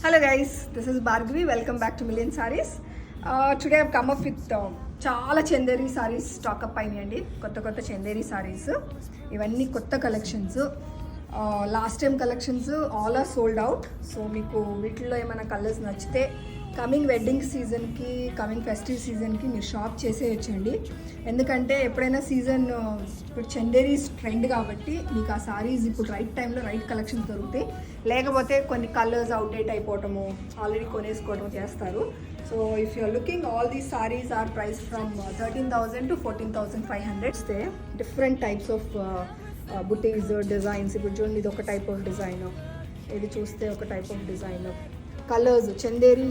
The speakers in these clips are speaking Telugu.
Hello guys, this is Bhargavi. Welcome back to Million Sarees. Today I've come up with చాలా చందేరి సారీస్ స్టాకప్ అయినాయండి. కొత్త చందేరి సారీస్ ఇవన్నీ కొత్త collections. Last time collections all are sold out. So మీకు వీటిల్లో ఏమైనా కలర్స్ నచ్చితే కమింగ్ వెడ్డింగ్ సీజన్కి, కమింగ్ ఫెస్టివ్ సీజన్కి మీరు షాప్ చేసేయచ్చండి. ఎందుకంటే ఎప్పుడైనా సీజన్ ఇప్పుడు చందేరీస్ ట్రెండ్ కాబట్టి మీకు ఆ సారీస్ ఇప్పుడు రైట్ టైంలో రైట్ కలెక్షన్స్ దొరుకుతాయి. లేకపోతే కొన్ని కలర్స్ అవుట్డేట్ అయిపోవటము, ఆల్రెడీ కొనేసుకోవడం చేస్తారు. So if you're looking, all these saris are price from 13,000 to 14,500. Different types of బుటీస్ డిజైన్స్. ఇప్పుడు చూడండి, ఇది ఒక టైప్ ఆఫ్ డిజైన్, ఇది చూస్తే ఒక type of design. Colours Chanderi,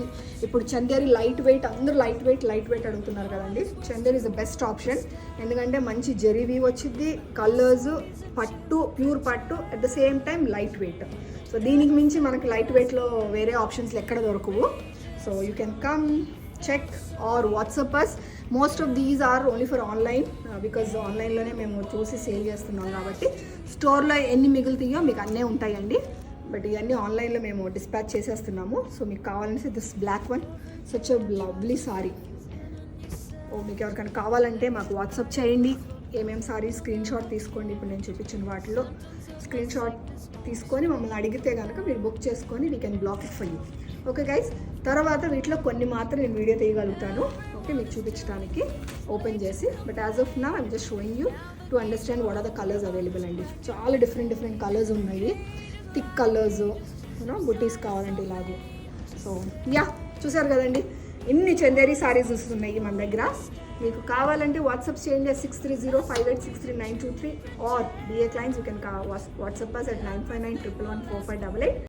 ఇప్పుడు చందేరి లైట్ వెయిట్, అందరూ లైట్ వెయిట్ అడుగుతున్నారు కదండి. Chanderi is the best option. ఎందుకంటే మంచి జెరీ వచ్చింది, కలర్స్ పట్టు, ప్యూర్ పట్టు, at the same time light weight. So దీనికి మించి మనకి లైట్ వెయిట్లో వేరే ఆప్షన్స్లు ఎక్కడ దొరకవు. So you can come check or WhatsApp us. Most of these are only for online, because ఆన్లైన్లోనే మేము చూసి సేల్ చేస్తున్నాం కాబట్టి స్టోర్లో ఎన్ని మిగులుతాయో మీకు అన్నీ ఉంటాయండి. బట్ ఇవన్నీ ఆన్లైన్లో మేము డిస్పాచ్ చేసేస్తున్నాము. సో మీకు కావాలంటే this black one, such a lovely sari. మీకు ఎవరికైనా కావాలంటే మాకు వాట్సాప్ చేయండి. ఏమేమి సారీ స్క్రీన్ షాట్ తీసుకోండి. ఇప్పుడు నేను చూపించిన వాటిలో స్క్రీన్ షాట్ తీసుకొని మమ్మల్ని అడిగితే కనుక మీరు బుక్ చేసుకొని we can block it for you. Okay guys, తర్వాత వీటిలో కొన్ని మాత్రం నేను వీడియో తీయగలుగుతాను, ఓకే, మీకు చూపించడానికి ఓపెన్ చేసి. But as of now I'm just showing you to understand what are the colours available అండి. చాలా డిఫరెంట్ కలర్స్ ఉన్నాయి. థిక్ కలర్స్, బుటీస్ కావాలంటే ఇలాగూ. సో యా, చూసారు కదండి, ఇన్ని చందేరి సారీస్ వస్తున్నాయి మన దగ్గర. మీకు కావాలంటే వాట్సాప్ చేయండి 6305863923 are BA clients, you can WhatsApp us at 959114588.